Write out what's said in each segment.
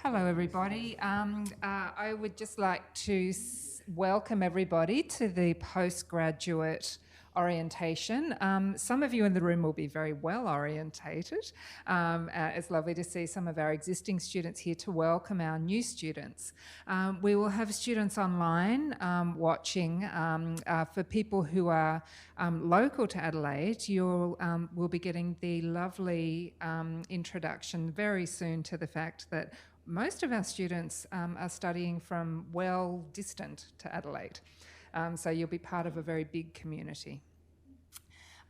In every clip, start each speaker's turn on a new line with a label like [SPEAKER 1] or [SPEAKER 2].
[SPEAKER 1] Hello, everybody. I would just like to welcome everybody to the postgraduate orientation. Some of you in the room will be very well orientated. It's lovely to see some of our existing students here to welcome our new students. We will have students online watching. For people who are local to Adelaide, you'll will be getting the lovely introduction very soon to the fact that most of our students are studying from well distant to Adelaide. So you'll be part of a very big community.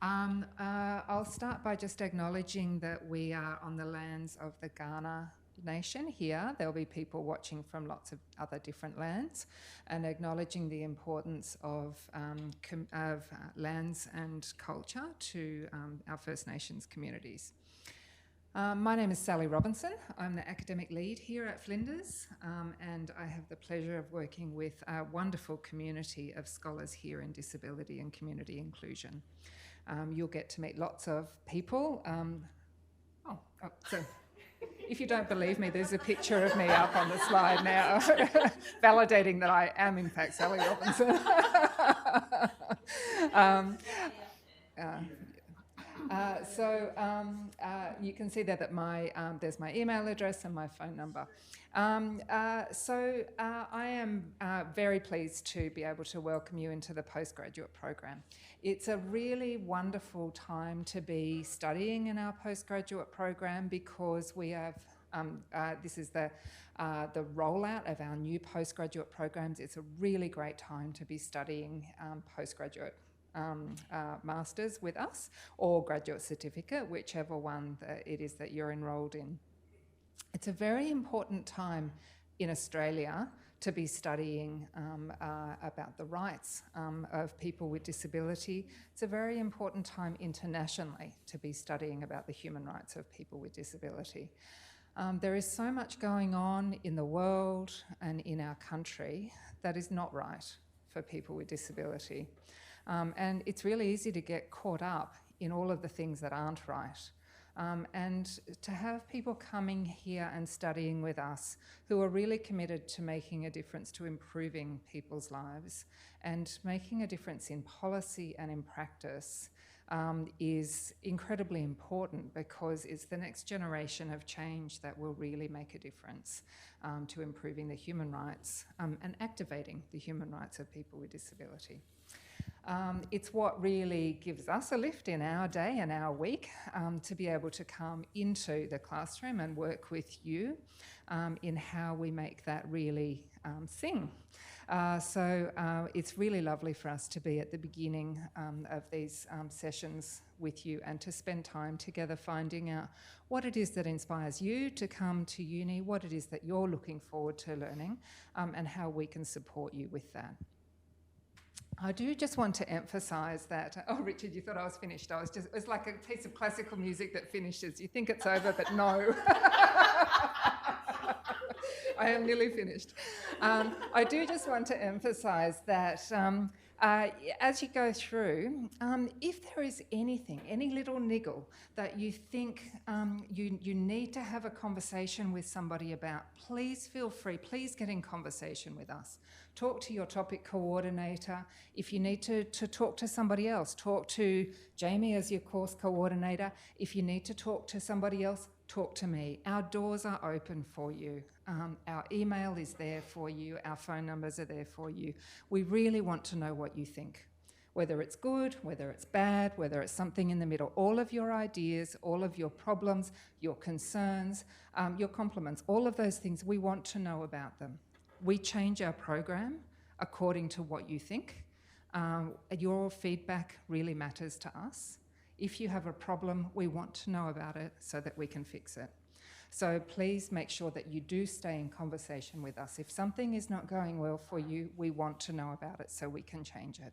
[SPEAKER 1] I'll start by just acknowledging that we are on the lands of the Kaurna Nation here. There'll be people watching from lots of other different lands, and acknowledging the importance of lands and culture to our First Nations communities. My name is Sally Robinson. I'm the academic lead here at Flinders, and I have the pleasure of working with a wonderful community of scholars here in disability and community inclusion. You'll get to meet lots of people. So if you don't believe me, there's a picture of me up on the slide now, validating that I am in fact Sally Robinson. You can see there that there's my email address and my phone number. I am very pleased to be able to welcome you into the postgraduate program. It's a really wonderful time to be studying in our postgraduate program because we have this is the rollout of our new postgraduate programs. It's a really great time to be studying postgraduate masters with us, or graduate certificate, whichever one it is that you're enrolled in. It's a very important time in Australia to be studying about the rights of people with disability. It's a very important time internationally to be studying about the human rights of people with disability. There is so much going on in the world and in our country that is not right for people with disability. And it's really easy to get caught up in all of the things that aren't right. And to have people coming here and studying with us who are really committed to making a difference, to improving people's lives and making a difference in policy and in practice is incredibly important, because it's the next generation of change that will really make a difference to improving the human rights and activating the human rights of people with disability. It's what really gives us a lift in our day and our week to be able to come into the classroom and work with you in how we make that really sing. It's really lovely for us to be at the beginning of these sessions with you and to spend time together finding out what it is that inspires you to come to uni, what it is that you're looking forward to learning, and how we can support you with that. I do just want to emphasise that, oh, Richard, you thought I was finished. It's like a piece of classical music that finishes. You think it's over, but no. I am nearly finished. I do just want to emphasise that as you go through, if there is anything, any little niggle that you think you need to have a conversation with somebody about, please feel free, please get in conversation with us. Talk to your topic coordinator. If you need to talk to somebody else, talk to Jamie as your course coordinator. If you need to talk to somebody else, talk to me. Our doors are open for you. Our email is there for you. Our phone numbers are there for you. We really want to know what you think, whether it's good, whether it's bad, whether it's something in the middle. All of your ideas, all of your problems, your concerns, your compliments, all of those things, we want to know about them. We change our program according to what you think. Your feedback really matters to us. If you have a problem, we want to know about it so that we can fix it. So please make sure that you do stay in conversation with us. If something is not going well for you, we want to know about it so we can change it.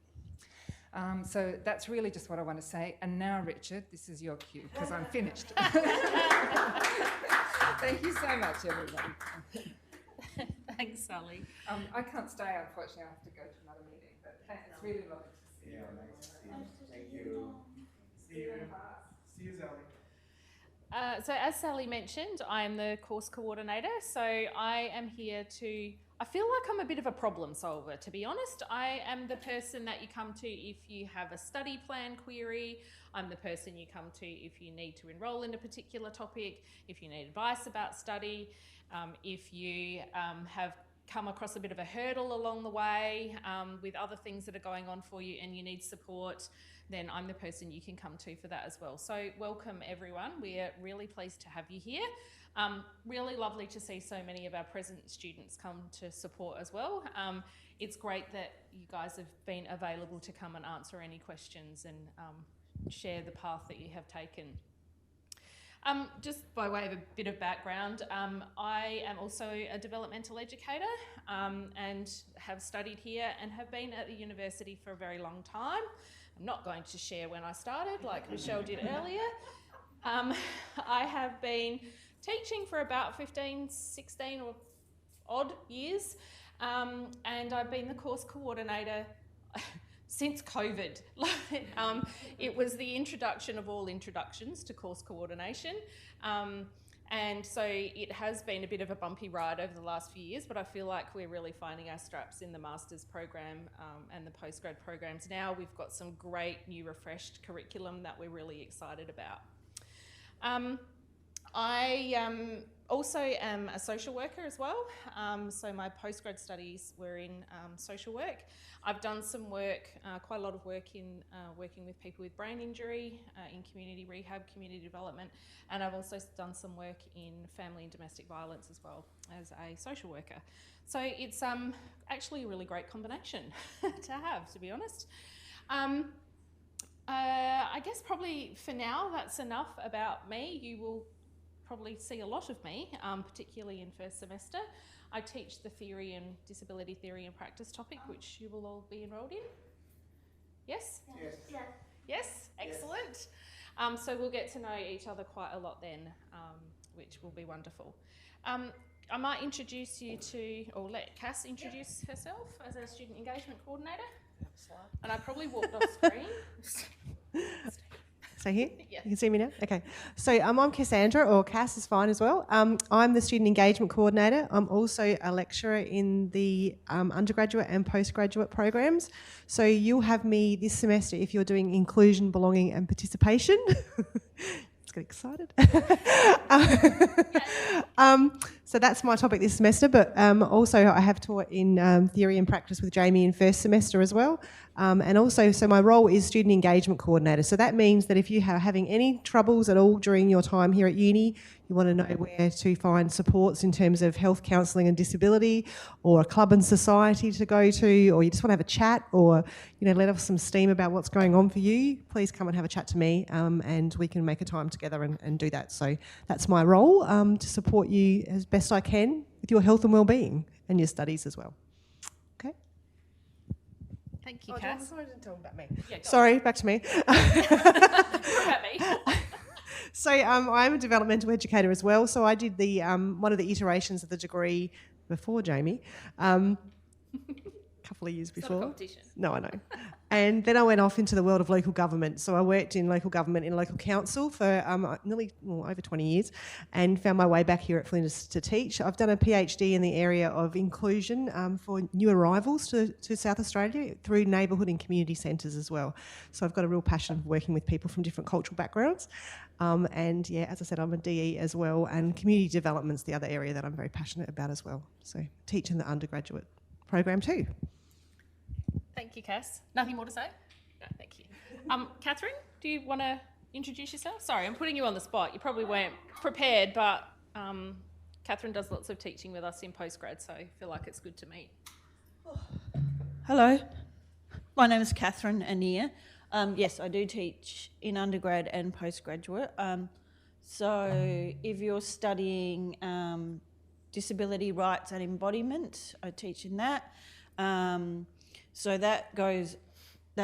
[SPEAKER 1] So that's really just what I want to say. And now, Richard, this is your cue, because I'm finished. Thank you so much, everybody.
[SPEAKER 2] Thanks, Sally.
[SPEAKER 1] I can't stay, unfortunately. I have to go to another meeting, but it's really lovely to see you.
[SPEAKER 3] Yeah, nice to see you. Thank you. See you. See you, Sally.
[SPEAKER 2] So as Sally mentioned, I am the course coordinator. So I am here I feel like I'm a bit of a problem solver, to be honest. I am the person that you come to if you have a study plan query. I'm the person you come to if you need to enrol in a particular topic, if you need advice about study, if you have come across a bit of a hurdle along the way with other things that are going on for you and you need support, then I'm the person you can come to for that as well. So welcome everyone. We're really pleased to have you here. Really lovely to see so many of our present students come to support as well. It's great that you guys have been available to come and answer any questions and share the path that you have taken. Just by way of a bit of background, I am also a developmental educator and have studied here and have been at the university for a very long time. I'm not going to share when I started like Michelle did earlier. I have been teaching for about 15, 16 or odd years, and I've been the course coordinator since COVID. It was the introduction of all introductions to course coordination. And so it has been a bit of a bumpy ride over the last few years, but I feel like we're really finding our straps in the master's program and the postgrad programs now. We've got some great new refreshed curriculum that we're really excited about. I also am a social worker as well. So my postgrad studies were in social work. I've done some work, quite a lot of work in working with people with brain injury, in community rehab, community development, and I've also done some work in family and domestic violence as well as a social worker. So it's actually a really great combination to have, to be honest. I guess probably for now that's enough about me. You will probably see a lot of me, particularly in first semester. I teach the theory and disability theory and practice topic, which you will all be enrolled in. Yes?
[SPEAKER 3] Yes.
[SPEAKER 2] Yes? Yes? Excellent. So we'll get to know each other quite a lot then, which will be wonderful. I might introduce you to, or let Cass introduce herself as a student engagement coordinator. And I probably walked off screen.
[SPEAKER 3] So here?
[SPEAKER 2] Yeah.
[SPEAKER 3] You can see me now? Okay. So I'm Cassandra, or Cass is fine as well. I'm the Student Engagement Coordinator. I'm also a lecturer in the undergraduate and postgraduate programs. So you'll have me this semester if you're doing inclusion, belonging and participation. Let's get excited. So that's my topic this semester, but also I have taught in theory and practice with Jamie in first semester as well. And also, so my role is student engagement coordinator. So that means that if you are having any troubles at all during your time here at uni, you want to know where to find supports in terms of health, counselling and disability, or a club and society to go to, or you just want to have a chat, or let off some steam about what's going on for you, please come and have a chat to me, and we can make a time together and do that. So that's my role, to support you as best I can with your health and well-being and your studies as well. Okay.
[SPEAKER 2] Thank you, Cass.
[SPEAKER 3] Sorry, I didn't tell them about me.
[SPEAKER 2] Yeah,
[SPEAKER 3] Sorry, back to me.
[SPEAKER 2] about me.
[SPEAKER 3] So I'm a developmental educator as well. So I did the one of the iterations of the degree before Jamie, a couple of years
[SPEAKER 2] It's not a
[SPEAKER 3] before.
[SPEAKER 2] competition.
[SPEAKER 3] No, I know. And then I went off into the world of local government. So I worked in local government in local council for over 20 years, and found my way back here at Flinders to teach. I've done a PhD in the area of inclusion for new arrivals to South Australia through neighbourhood and community centres as well. So I've got a real passion for working with people from different cultural backgrounds. And yeah, as I said, I'm a DE as well, and community development's the other area that I'm very passionate about as well. So teach in the undergraduate program too.
[SPEAKER 2] Thank you, Cass. Nothing more to say? No, thank you. Catherine, do you want to introduce yourself? Sorry, I'm putting you on the spot. You probably weren't prepared, but Catherine does lots of teaching with us in postgrad, so I feel like it's good to meet.
[SPEAKER 4] Hello, my name is Catherine Anir. Yes, I do teach in undergrad and postgraduate. So if you're studying disability rights and embodiment, I teach in that. So that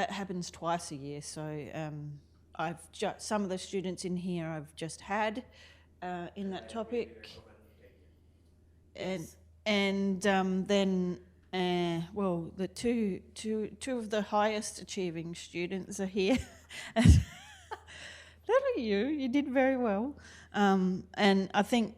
[SPEAKER 4] happens twice a year. So some of the students in here I've just had in that topic, and then the two of the highest achieving students are here. Little you did very well. And I think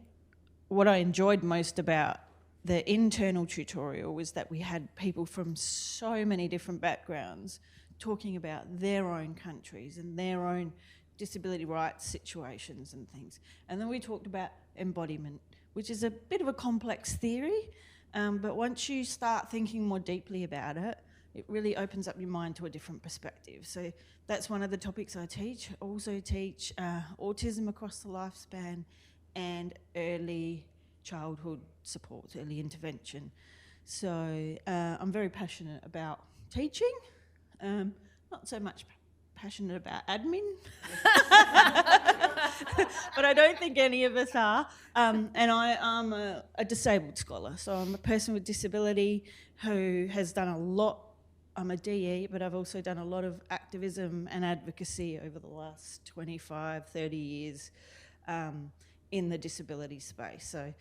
[SPEAKER 4] what I enjoyed most about the internal tutorial was that we had people from so many different backgrounds talking about their own countries and their own disability rights situations and things. And then we talked about embodiment, which is a bit of a complex theory, but once you start thinking more deeply about it, it really opens up your mind to a different perspective. So that's one of the topics I teach. I also teach autism across the lifespan and early childhood support, early intervention. So I'm very passionate about teaching, not so much passionate about admin, but I don't think any of us are. And I am a disabled scholar, so I'm a person with disability who has done a lot. I'm a DE, but I've also done a lot of activism and advocacy over the last 25, 30 years in the disability space. So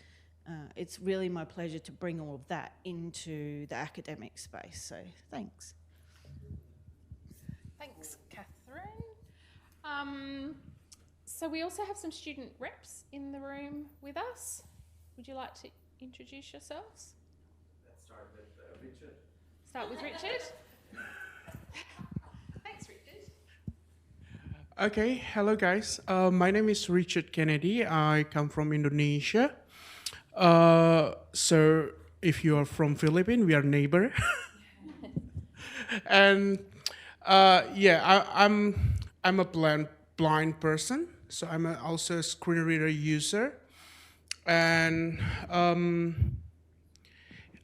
[SPEAKER 4] it's really my pleasure to bring all of that into the academic space. So thanks.
[SPEAKER 2] Thanks, Catherine. So we also have some student reps in the room with us. Would you like to introduce yourselves?
[SPEAKER 5] Let's start with Richard.
[SPEAKER 2] Start with Richard. Thanks, Richard.
[SPEAKER 5] Okay, hello guys. My name is Richard Kennedy. I come from Indonesia. So if you are from Philippines, we are neighbor. And I'm a blind person. So I'm also a screen reader user. And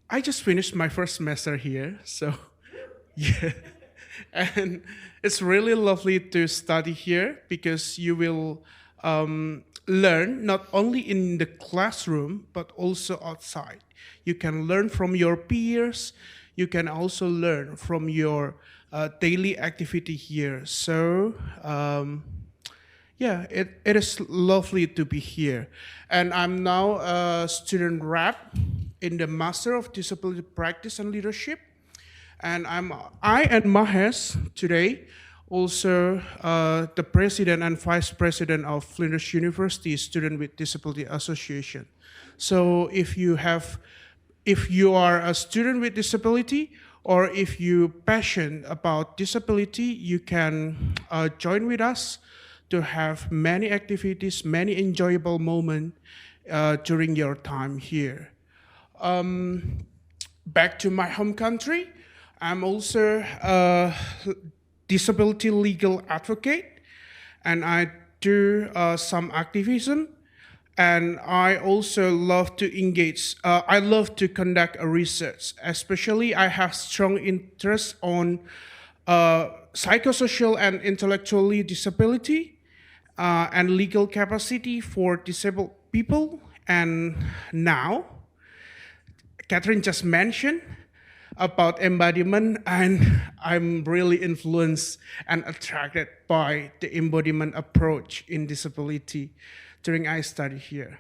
[SPEAKER 5] I just finished my first semester here. So yeah. And it's really lovely to study here because you will learn not only in the classroom, but also outside. You can learn from your peers. You can also learn from your daily activity here. So it is lovely to be here. And I'm now a student rep in the Master of Disability Practice and Leadership. And I and Mahesh today also the president and vice president of Flinders University Student with Disability Association. So if you are a student with disability or if you passionate about disability, you can join with us to have many activities, many enjoyable moments during your time here. Back to my home country. I'm also a disability legal advocate, and I do some activism, and I also love to engage. I love to conduct a research, especially I have strong interest on psychosocial and intellectually disability and legal capacity for disabled people. And now, Catherine just mentioned about embodiment, and I'm really influenced and attracted by the embodiment approach in disability during I study here.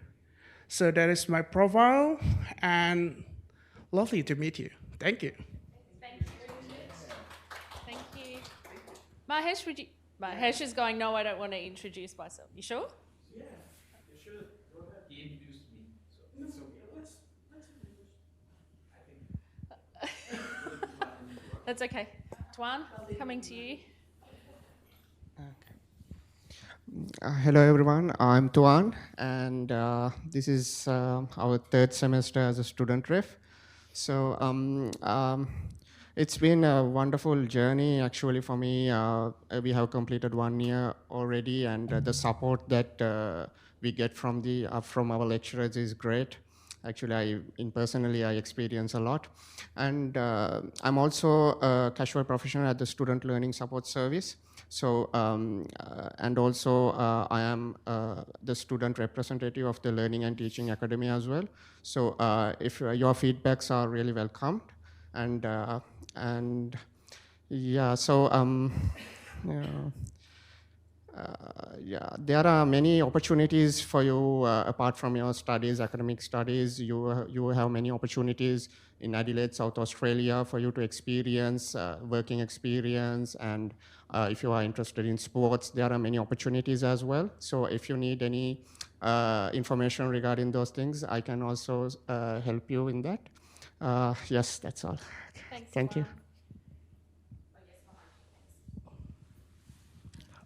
[SPEAKER 5] So that is my profile, and lovely to meet you. Thank you.
[SPEAKER 2] Thank you, Richard. Thank you. Mahesh, Mahesh is going, no, I don't want to introduce myself. You sure?
[SPEAKER 5] Yeah, you should. Go ahead. He introduced me, so it's okay.
[SPEAKER 2] That's okay. Tuan, coming to you.
[SPEAKER 6] Hello everyone, I'm Tuan, and this is our third semester as a student ref. So it's been a wonderful journey actually for me. We have completed 1 year already, and the support that we get from our lecturers is great. Actually, personally, I experience a lot. And I'm also a casual professional at the Student Learning Support Service. So, and also I am the student representative of the Learning and Teaching Academy as well. So if your feedbacks are really welcomed. And yeah, so there are many opportunities for you apart from your studies, academic studies. You have many opportunities in Adelaide, South Australia, for you to experience working experience. And if you are interested in sports, there are many opportunities as well. So if you need any information regarding those things, I can also help you in that. Yes, that's all.
[SPEAKER 2] Thanks,
[SPEAKER 6] Thank you.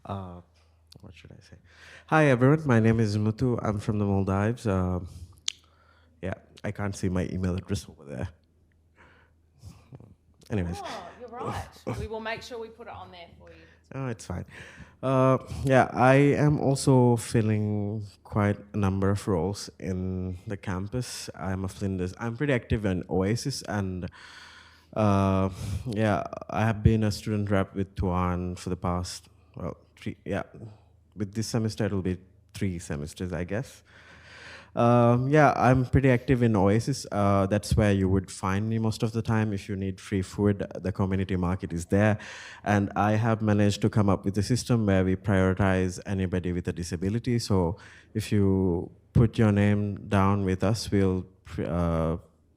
[SPEAKER 2] Tuan.
[SPEAKER 7] What should I say? Hi, everyone. My name is Muthu. I'm from the Maldives. Yeah, I can't see my email address over there. Anyways.
[SPEAKER 2] Oh, you're right. We will make sure we put it on there for you.
[SPEAKER 7] Oh, it's fine. Yeah, I am also filling quite a number of roles in the campus. I'm a Flinders. I'm pretty active in Oasis, and yeah, I have been a student rep with Tuan for the past, well, with this semester it'll be 3 semesters, I guess. Yeah, I'm pretty active in Oasis. That's where you would find me most of the time. If you need free food, the community market is there. And I have managed to come up with a system where we prioritize anybody with a disability. So if you put your name down with us, we'll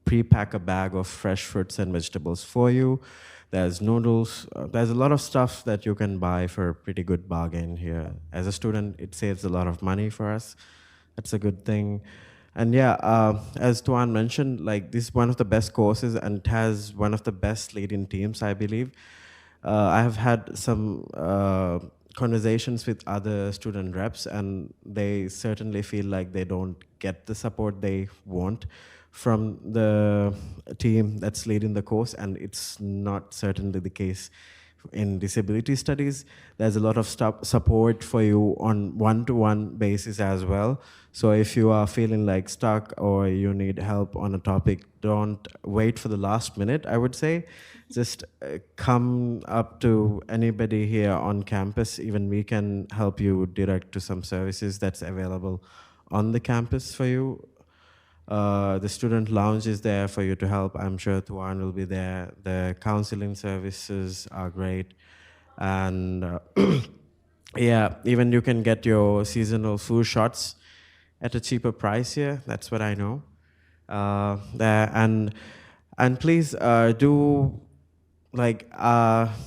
[SPEAKER 7] pre-pack a bag of fresh fruits and vegetables for you. There's noodles. There's a lot of stuff that you can buy for a pretty good bargain here. As a student, it saves a lot of money for us. That's a good thing. And yeah, as Tuan mentioned, like, this is one of the best courses, and it has one of the best lead-in teams, I believe. I have had some conversations with other student reps, and they certainly feel like they don't get the support they want from the team that's leading the course, and it's not certainly the case in disability studies. There's a lot of support for you on one-to-one basis as well. So if you are feeling like stuck or you need help on a topic, don't wait for the last minute, I would say. Just come up to anybody here on campus. Even we can help you direct to some services that's available on the campus for you. The student lounge is there for you to help. I'm sure Tuan will be there. The counseling services are great. And yeah, even you can get your seasonal flu shots at a cheaper price here. That's what I know. And please do, like,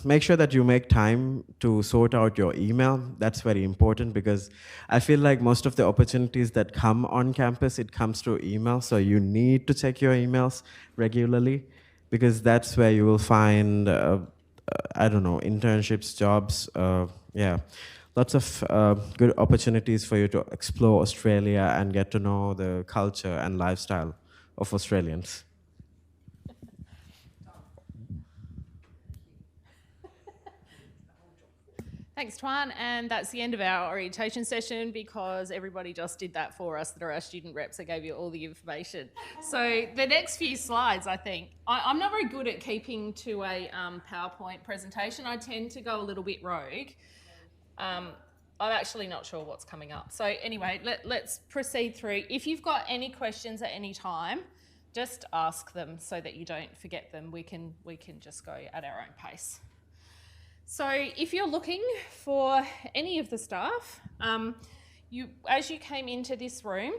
[SPEAKER 7] make sure that you make time to sort out your email. That's very important, because I feel like most of the opportunities that come on campus, it comes through email. So you need to check your emails regularly, because that's where you will find, I don't know, internships, jobs, yeah. Lots of good opportunities for you to explore Australia and get to know the culture and lifestyle of Australians.
[SPEAKER 2] Thanks, Tuan. And that's the end of our orientation session, because everybody just did that for us that are our student reps. They gave you all the information. So the next few slides, I think, I'm not very good at keeping to a PowerPoint presentation. I tend to go a little bit rogue. I'm actually not sure what's coming up. So anyway, let's proceed through. If you've got any questions at any time, just ask them so that you don't forget them. We can just go at our own pace. So if you're looking for any of the staff, as you came into this room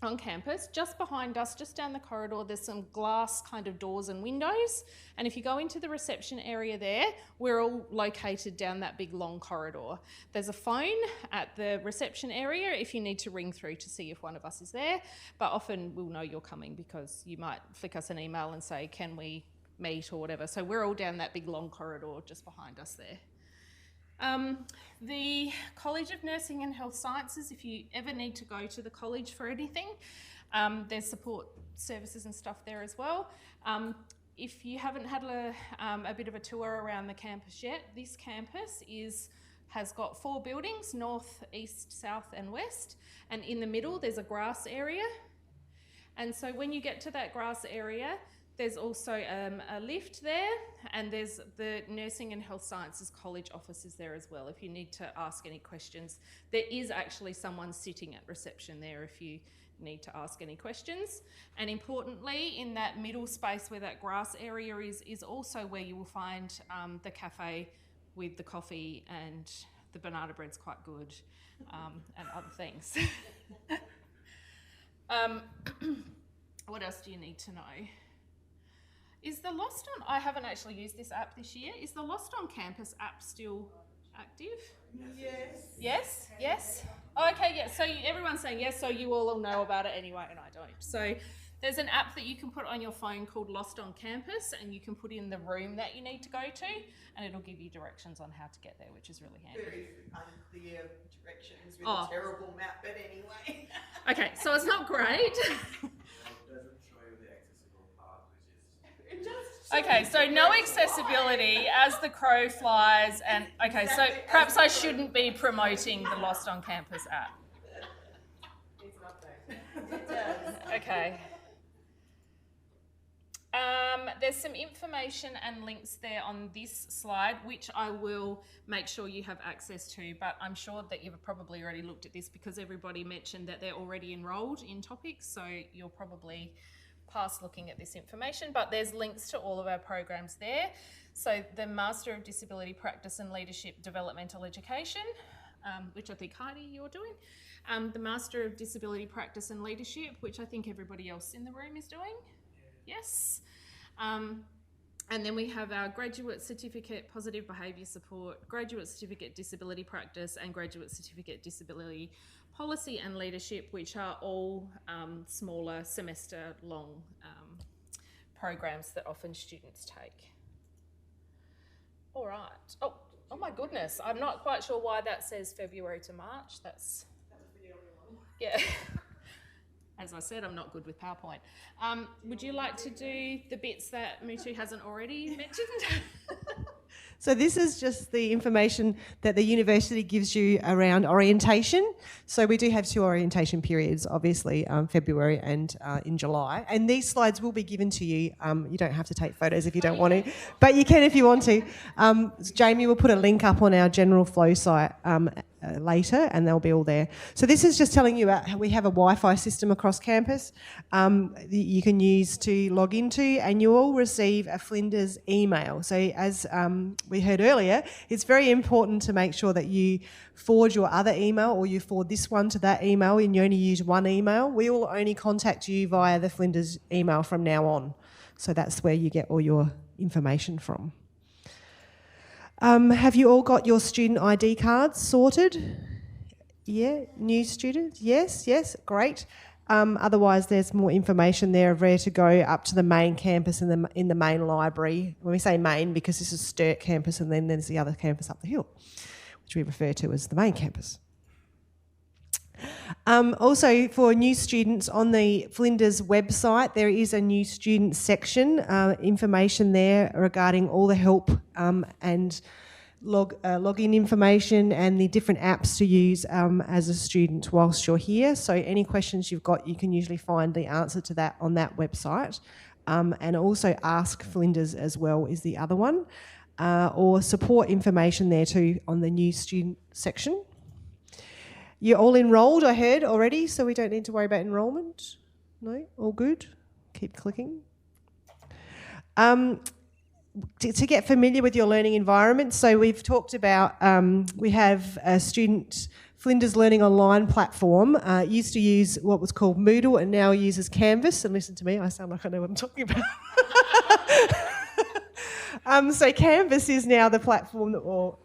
[SPEAKER 2] on campus, just behind us, just down the corridor, there's some glass kind of doors and windows. And if you go into the reception area there, we're all located down that big long corridor. There's a phone at the reception area if you need to ring through to see if one of us is there. But often we'll know you're coming because you might flick us an email and say, can we meet or whatever. So we're all down that big long corridor just behind us there. The College of Nursing and Health Sciences, if you ever need to go to the college for anything, there's support services and stuff there as well. If you haven't had a bit of a tour around the campus yet, this campus has got 4 buildings, north, east, south and west, and in the middle there's a grass area. And so when you get to that grass area, there's also a lift there, and there's the Nursing and Health Sciences College offices there as well if you need to ask any questions. There is actually someone sitting at reception there if you need to ask any questions. And importantly, in that middle space where that grass area is also where you will find the cafe with the coffee, and the banana bread's quite good, and other things. What else do you need to know? Is the Lost on, I haven't actually used this app this year, is the Lost on Campus app still active? Yes? Yes? Oh, okay, yeah. So everyone's saying yes, so you all know about it anyway, and I don't. So there's an app that you can put on your phone called Lost on Campus, and you can put in the room that you need to go to, and it'll give you directions on how to get there, which is really handy.
[SPEAKER 8] Very unclear directions with a terrible map, but anyway.
[SPEAKER 2] Okay, so it's not great. Okay, so no accessibility as the crow flies, and okay, so perhaps I shouldn't be promoting the Lost on Campus app. Okay. There's some information and links there on this slide, which I will make sure you have access to, but I'm sure that you've probably already looked at this because everybody mentioned that they're already enrolled in topics, so you'll probably past looking at this information, but there's links to all of our programs there. So the Master of Disability Practice and Leadership Developmental Education, which I think Heidi, you're doing. The Master of Disability Practice and Leadership, which I think everybody else in the room is doing. Yes. And then we have our Graduate Certificate Positive Behaviour Support, Graduate Certificate Disability Practice, and Graduate Certificate Disability Policy and Leadership, which are all smaller semester-long programs that often students take. All right. Oh my goodness. I'm not quite sure why that says February to March. That was the early one. Yeah. As I said, I'm not good with PowerPoint. Would you like to do the bits that Mutu hasn't already mentioned?
[SPEAKER 3] So this is just the information that the university gives you around orientation. So we do have 2 orientation periods, obviously, February and in July. And these slides will be given to you. You don't have to take photos if you don't want to, but you can if you want to. Jamie will put a link up on our General Flow site later, and they'll be all there. So this is just telling you about how we have a Wi-Fi system across campus you can use to log into, and you will receive a Flinders email. So as we heard earlier, it's very important to make sure that you forward your other email, or you forward this one to that email, and you only use one email. We will only contact you via the Flinders email from now on. So that's where you get all your information from. Have you all got your student ID cards sorted? Yeah, new students? Yes, great. Otherwise, there's more information there of where to go up to the main campus in the main library. When we say main, because this is Sturt campus, and then there's the other campus up the hill, which we refer to as the main campus. Also, for new students, on the Flinders website, there is a new student section, information there regarding all the help and login information and the different apps to use as a student whilst you're here. So any questions you've got, you can usually find the answer to that on that website. And also Ask Flinders as well is the other one, or support information there too on the new student section. You're all enrolled, I heard already, so we don't need to worry about enrolment. No, all good. Keep clicking. To get familiar with your learning environment, so we've talked about, we have a student Flinders Learning Online platform. Used to use what was called Moodle and now uses Canvas. And listen to me, I sound like I know what I'm talking about. So Canvas is now the platform that, or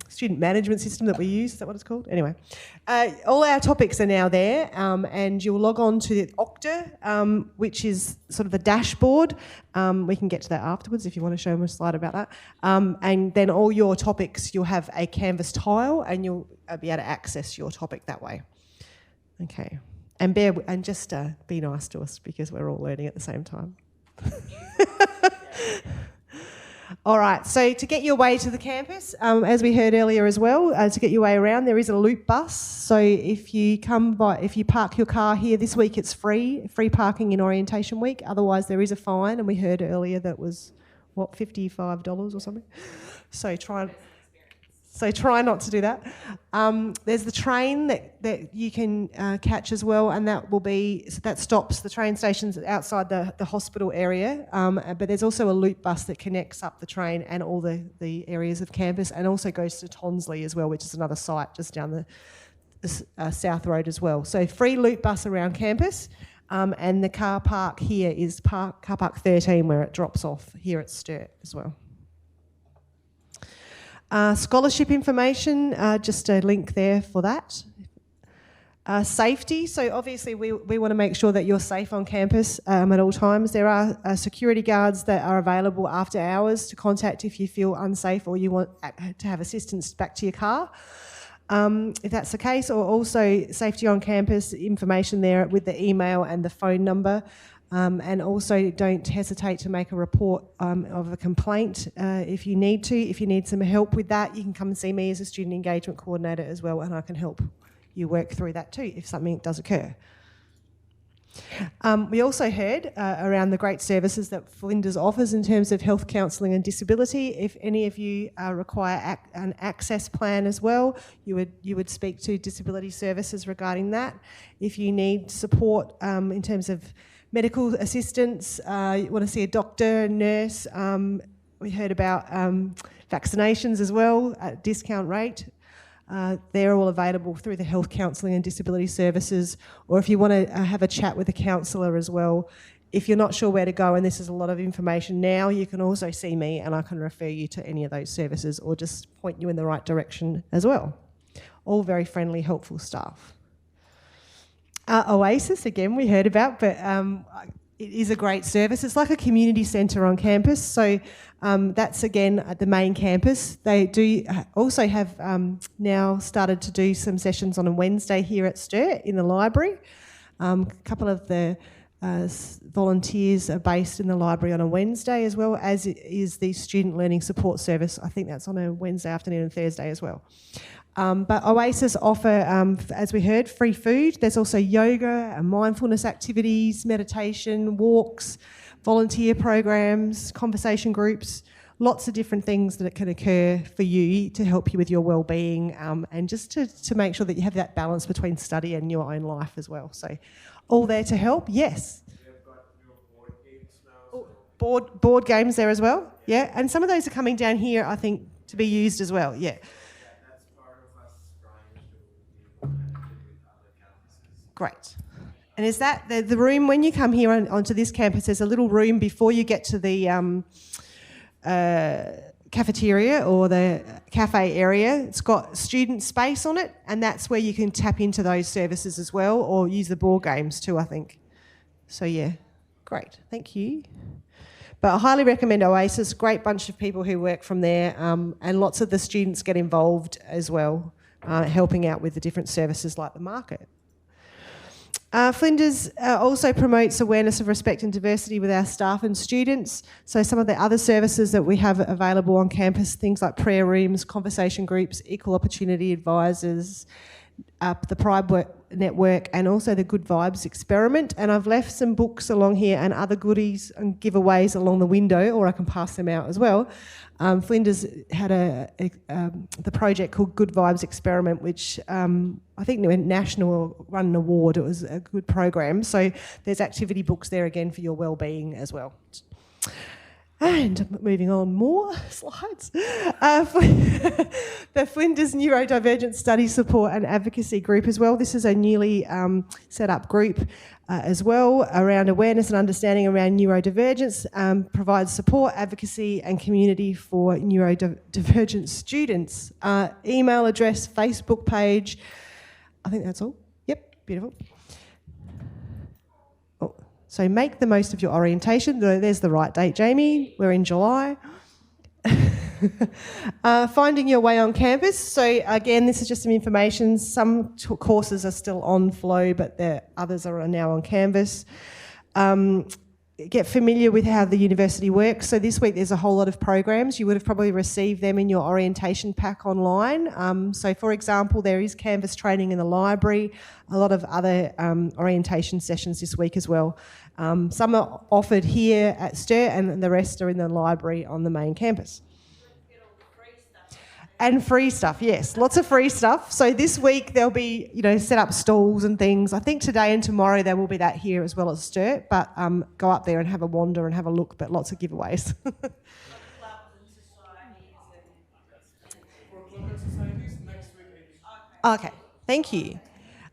[SPEAKER 3] student management system that we use. Is that what it's called? Anyway, all our topics are now there, and you'll log on to the Okta, which is sort of the dashboard. We can get to that afterwards if you want to show them a slide about that. And then all your topics, you'll have a Canvas tile, and you'll be able to access your topic that way. Okay, and just be nice to us because we're all learning at the same time. All right, so to get your way to the campus, as we heard earlier as well, to get your way around, there is a loop bus. So if you park your car here this week, it's free parking in orientation week. Otherwise, there is a fine, and we heard earlier that was, what, $55 or something? So try not to do that. There's the train that you can catch as well, and that stops the train stations outside the hospital area. But there's also a loop bus that connects up the train and all the areas of campus, and also goes to Tonsley as well, which is another site just down the South Road as well. So free loop bus around campus, and the car park here is car park 13, where it drops off here at Sturt as well. Scholarship information, just a link there for that. Safety, so obviously we want to make sure that you're safe on campus at all times. There are security guards that are available after hours to contact if you feel unsafe or you want to have assistance back to your car. If that's the case, or also safety on campus information there with the email and the phone number. And also don't hesitate to make a report of a complaint if you need to. If you need some help with that, you can come and see me as a student engagement coordinator as well, and I can help you work through that too if something does occur. We also heard around the great services that Flinders offers in terms of health counselling and disability. If any of you require an access plan as well, you would speak to disability services regarding that. If you need support in terms of medical assistance, you want to see a doctor, nurse, we heard about vaccinations as well at a discount rate. They're all available through the health counselling and disability services, or if you want to have a chat with a counsellor as well. If you're not sure where to go, and this is a lot of information now, you can also see me and I can refer you to any of those services or just point you in the right direction as well. All very friendly, helpful staff. Oasis, again, we heard about, but it is a great service. It's like a community centre on campus, so that's again at the main campus. They do also have now started to do some sessions on a Wednesday here at Sturt in the library. A couple of the volunteers are based in the library on a Wednesday, as well as is the Student Learning Support Service. I think that's on a Wednesday afternoon and Thursday as well. But Oasis offer, as we heard, free food. There's also yoga and mindfulness activities, meditation, walks, volunteer programs, conversation groups, lots of different things that can occur for you to help you with your well-being and just to make sure that you have that balance between study and your own life as well. So all there to help, yes.
[SPEAKER 7] They've got new board games now.
[SPEAKER 3] Board games there as well, yeah. And some of those are coming down here, I think, to be used as well, yeah.
[SPEAKER 7] That's part of us trying to be connected with other campuses.
[SPEAKER 3] Great. And is that the room, when you come here onto this campus, there's a little room before you get to the cafeteria or the cafe area. It's got student space on it, and that's where you can tap into those services as well, or use the board games too, I think. So yeah, great, thank you. But I highly recommend Oasis, great bunch of people who work from there, and lots of the students get involved as well, helping out with the different services like the market. Flinders also promotes awareness of respect and diversity with our staff and students. So some of the other services that we have available on campus, things like prayer rooms, conversation groups, equal opportunity advisors, the Pride Network, and also the Good Vibes Experiment. And I've left some books along here and other goodies and giveaways along the window, or I can pass them out as well. Flinders had the project called Good Vibes Experiment, which I think went national or won an award. It was a good program. So there's activity books there again for your well-being as well. And moving on, more slides. The Flinders Neurodivergent Study Support and Advocacy Group as well. This is a newly set up group as well around awareness and understanding around neurodivergence, provides support, advocacy and community for neurodivergent students. Email address, Facebook page. I think that's all. Yep, beautiful. So make the most of your orientation. There's the right date, Jamie. We're in July. Finding your way on campus. So again, this is just some information. Some courses are still on Flow, but others are now on Canvas. Get familiar with how the university works. So this week there's a whole lot of programs. You would have probably received them in your orientation pack online. So for example, there is Canvas training in the library, a lot of other orientation sessions this week as well. Some are offered here at Sturt and the rest are in the library on the main campus. And free stuff, yes, lots of free stuff. So this week there'll be, set up stalls and things. I think today and tomorrow there will be that here as well at Sturt, but go up there and have a wander and have a look, but lots of giveaways.
[SPEAKER 5] For club and societies, next week.
[SPEAKER 3] Okay, thank you.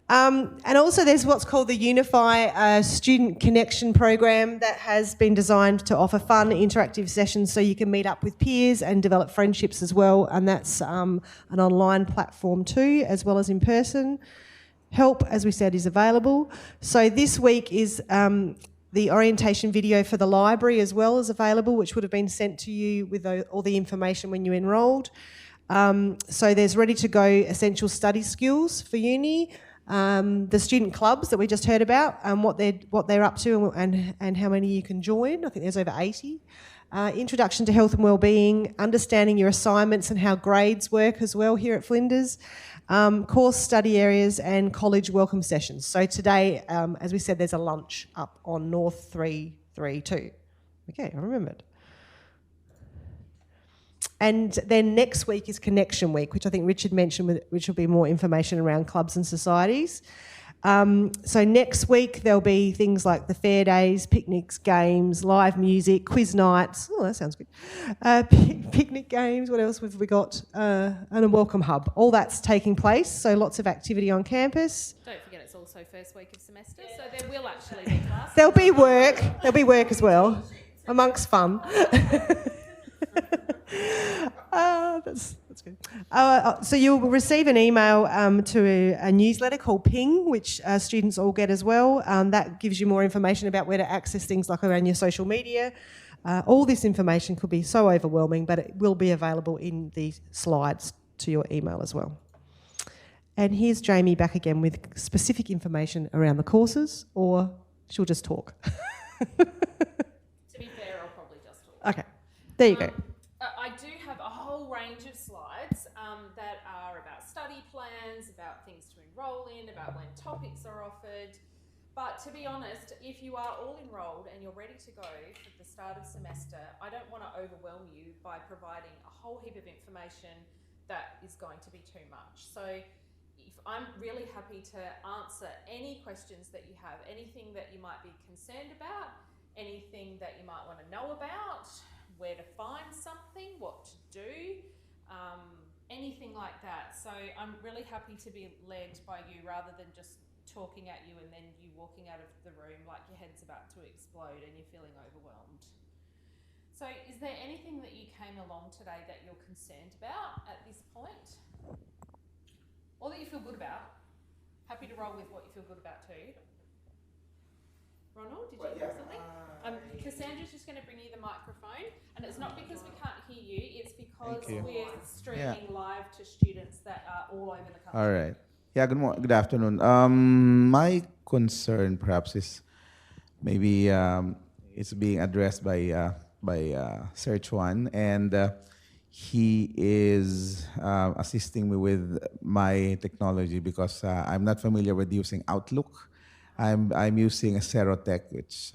[SPEAKER 3] And also there's what's called the Unify Student Connection program that has been designed to offer fun, interactive sessions so you can meet up with peers and develop friendships as well. And that's an online platform too, as well as in person. Help, as we said, is available. So this week is the orientation video for the library as well is available, which would have been sent to you with all the information when you enrolled. So there's ready to go essential study skills for uni. The student clubs that we just heard about, what they're up to and how many you can join. I think there's over 80. Introduction to health and wellbeing, understanding your assignments and how grades work as well here at Flinders. Course study areas and college welcome sessions. So today, as we said, there's a lunch up on North 332. Okay, I remembered. And then next week is Connection Week, which I think Richard mentioned, which will be more information around clubs and societies. So next week there'll be things like the fair days, picnics, games, live music, quiz nights. Oh, that sounds good. Picnic games, what else have we got? And a welcome hub. All that's taking place, so lots of activity on campus.
[SPEAKER 2] Don't forget it's also first week of semester, so there will actually be classes.
[SPEAKER 3] There'll be work as well, amongst fun. That's good. So you'll receive an email to a newsletter called Ping, which students all get as well. That gives you more information about where to access things like around your social media. All this information could be so overwhelming, but it will be available in the slides to your email as well. And here's Jamie back again with specific information around the courses, or she'll just talk.
[SPEAKER 2] To be fair, I'll probably just talk.
[SPEAKER 3] Okay, there you go.
[SPEAKER 2] I do have a whole range of slides that are about study plans, about things to enrol in, about when topics are offered. But to be honest, if you are all enrolled and you're ready to go for the start of semester, I don't want to overwhelm you by providing a whole heap of information that is going to be too much. So I'm really happy to answer any questions that you have, anything that you might be concerned about, anything that you might want to know about, where to find something, what to do, anything like that. So I'm really happy to be led by you rather than just talking at you and then you walking out of the room like your head's about to explode and you're feeling overwhelmed. So is there anything that you came along today that you're concerned about at this point? Or that you feel good about? Happy to roll with what you feel good about too. Ronald, did you have something? Cassandra's just going to bring you the microphone, and it's not because we can't hear you, it's because we're streaming live to students that are all over the country.
[SPEAKER 9] All right. Yeah, good afternoon. My concern perhaps is maybe it's being addressed by Sir Chuan, and he is assisting me with my technology because I'm not familiar with using Outlook. I'm using a Serotech, which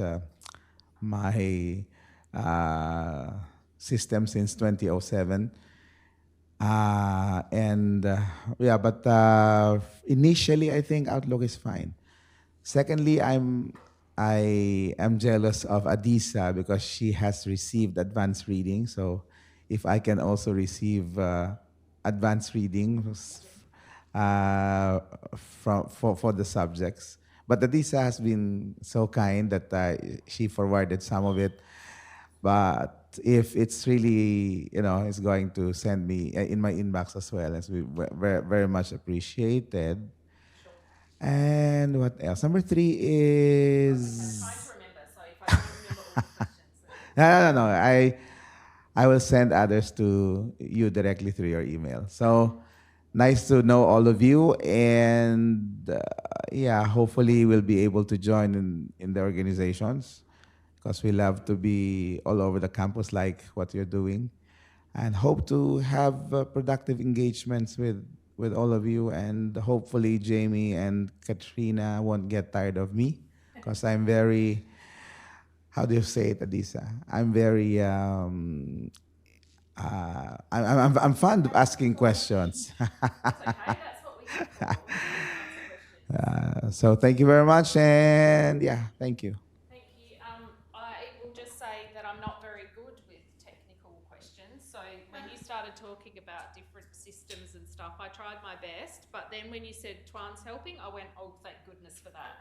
[SPEAKER 9] my system since 2007. But initially I think Outlook is fine. Secondly, I am jealous of Adisa because she has received advanced reading. So if I can also receive advanced reading for the subjects. But Adisa has been so kind that she forwarded some of it. But if it's really, it's going to send me in my inbox as well, it's very, very much appreciated. Sure. And what else? Number 3 is... I'm trying to remember, so if I don't remember all the questions... No. I will send others to you directly through your email. So... nice to know all of you, and hopefully we'll be able to join in the organizations because we love to be all over the campus like what you're doing, and hope to have productive engagements with all of you, and hopefully Jamie and Katrina won't get tired of me because I'm very, how do you say it, Adisa? I'm very... I'm fond of asking questions.
[SPEAKER 2] That's okay, that's what we have.
[SPEAKER 9] So thank you very much, and thank you.
[SPEAKER 2] Thank you. I will just say that I'm not very good with technical questions. So when you started talking about different systems and stuff, I tried my best, but then when you said Twan's helping, I went, oh, thank goodness for that.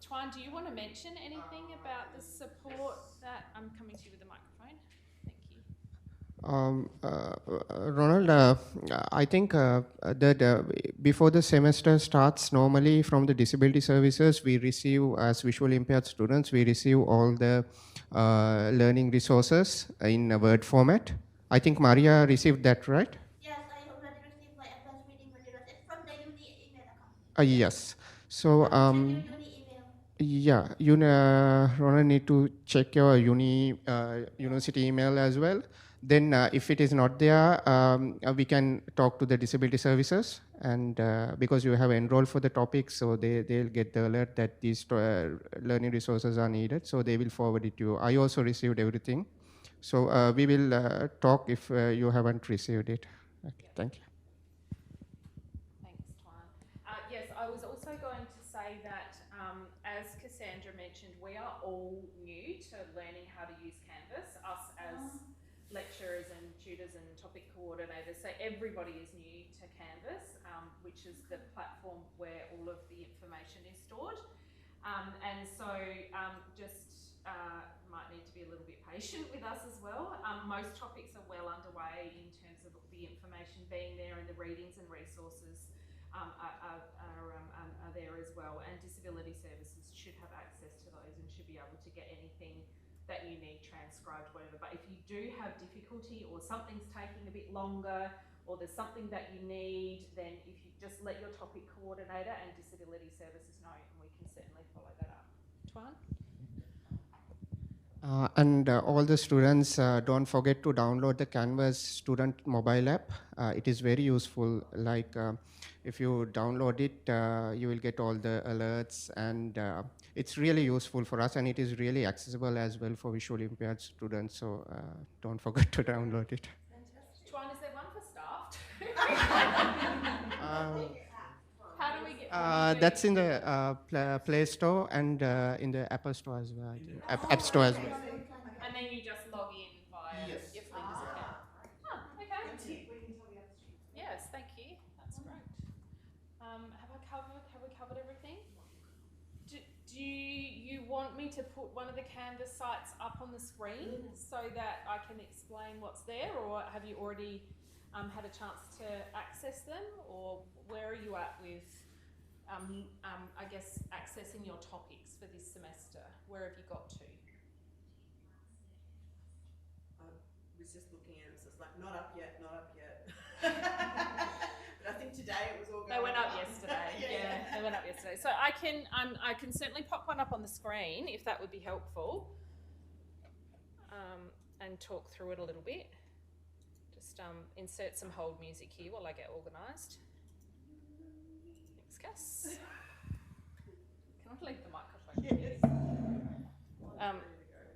[SPEAKER 2] Twan, do you want to mention anything about the support that I'm coming to you with the microphone? Thank you.
[SPEAKER 6] Ronald, I think that before the semester starts, normally from the disability services, we receive, as visually impaired students, we receive all the learning resources in a Word format. I think Maria received that, right?
[SPEAKER 10] Yes, I already received my advanced reading materials. It's from the uni email account.
[SPEAKER 6] Yes. So,
[SPEAKER 10] Check your uni email.
[SPEAKER 6] yeah, you Ronald need to check your university email as well. Then if it is not there, we can talk to the disability services, and because you have enrolled for the topic, so they'll get the alert that these learning resources are needed, so they will forward it to you. I also received everything. So we will talk if you haven't received it. Okay, thank you.
[SPEAKER 2] Thanks, Twan. Yes, I was also going to say that, as Cassandra mentioned, we are all new to learning how to use Canvas, us as lecturers and tutors and topic coordinators. So everybody is new to Canvas, which is the platform where all of the information is stored. And so might need to be a little bit patient with us as well. Most topics are well underway in terms of the information being there, and the readings and resources are there as well. And disability services should have access to those and should be able to get anything that you need transcribed, whatever. But if you do have difficulty, or something's taking a bit longer, or there's something that you need, then if you just let your topic coordinator and disability services know, and we can certainly follow that up. Twan?
[SPEAKER 6] And all the students, don't forget to download the Canvas student mobile app. It is very useful. Like if you download it, you will get all the alerts, and it's really useful for us, and it is really accessible as well for visually impaired students. So don't forget to download it.
[SPEAKER 2] Twan, is there one for staff too? How do we get?
[SPEAKER 6] That's in the Play Store and in the Apple Store as well. App Store as well.
[SPEAKER 2] And then you just log in via your Flinders account. Oh, okay. Yes, thank you. That's great. Have we covered everything? Do you want me to put one of the Canvas sites up on the screen so that I can explain what's there, or have you already had a chance to access them, or where are you at with I guess accessing your topics for this semester? Where have you got to?
[SPEAKER 8] I was just looking at it, so it's like not up yet. But I think today it was all going.
[SPEAKER 2] They went up yesterday. Yeah, they went up yesterday. So I can certainly pop one up on the screen if that would be helpful, and talk through it a little bit. Just insert some hold music here while I get organised. Thanks, Cass. Can I leave the microphone? Yes.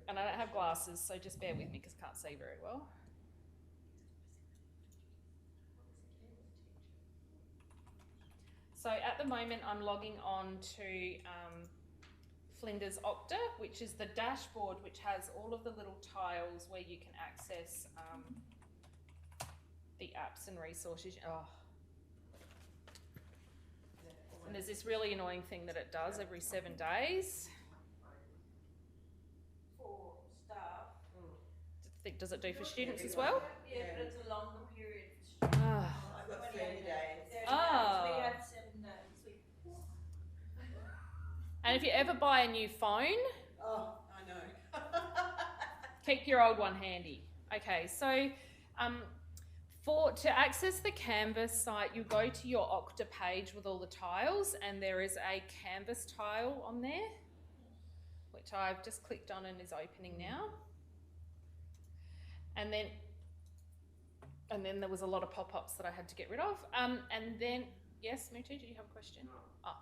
[SPEAKER 2] And I don't have glasses, so just bear with me because I can't see very well. So at the moment, I'm logging on to Flinders Opta, which is the dashboard which has all of the little tiles where you can access the apps and resources. And there's this really annoying thing that it does every 7 days.
[SPEAKER 4] For staff.
[SPEAKER 2] Does it do for students as well?
[SPEAKER 4] Yeah, but it's a longer period.
[SPEAKER 8] I've got 30 days.
[SPEAKER 4] We have 7 days.
[SPEAKER 2] And if you ever buy a new phone,
[SPEAKER 8] Oh, I know.
[SPEAKER 2] keep your old one handy. Okay, so to access the Canvas site, you go to your Okta page with all the tiles, and there is a Canvas tile on there, which I've just clicked on and is opening now. And then there was a lot of pop-ups that I had to get rid of. And then, yes, Mutu, did you have a question? No. Oh.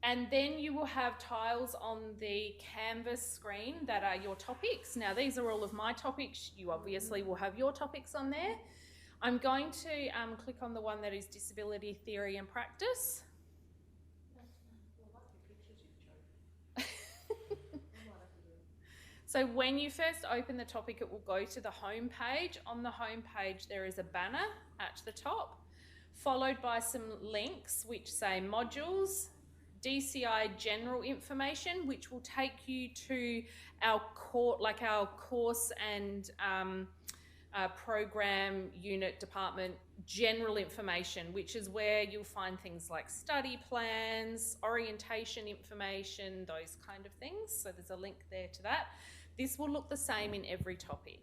[SPEAKER 2] And then you will have tiles on the Canvas screen that are your topics. Now, these are all of my topics. You obviously will have your topics on there. I'm going to click on the one that is Disability Theory and Practice. So when you first open the topic, it will go to the home page. On the home page, there is a banner at the top, followed by some links which say modules, DCI general information, which will take you to our course and program, unit, department, general information, which is where you'll find things like study plans, orientation information, those kind of things. So there's a link there to that. This will look the same in every topic.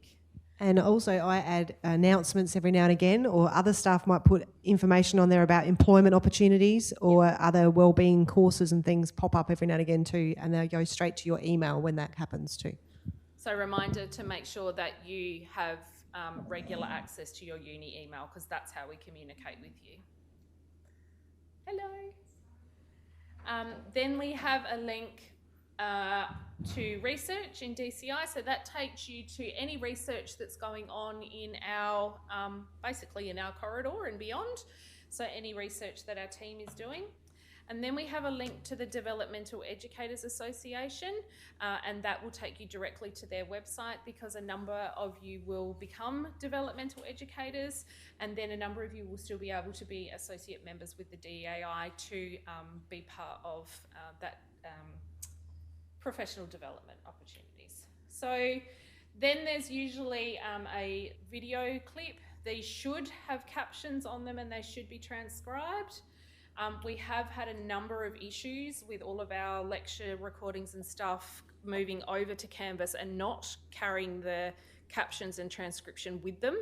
[SPEAKER 3] And also I add announcements every now and again, or other staff might put information on there about employment opportunities or other wellbeing courses and things pop up every now and again too, and they'll go straight to your email when that happens too.
[SPEAKER 2] So reminder to make sure that you have regular access to your uni email, because that's how we communicate with you. Hello. Then we have a link to research in DCI, so that takes you to any research that's going on in our, basically in our corridor and beyond, so any research that our team is doing. And then we have a link to the Developmental Educators Association, and that will take you directly to their website, because a number of you will become developmental educators, and then a number of you will still be able to be associate members with the DEAI to be part of that professional development opportunities. So then there's usually a video clip. These should have captions on them and they should be transcribed. We have had a number of issues with all of our lecture recordings and stuff moving over to Canvas and not carrying the captions and transcription with them.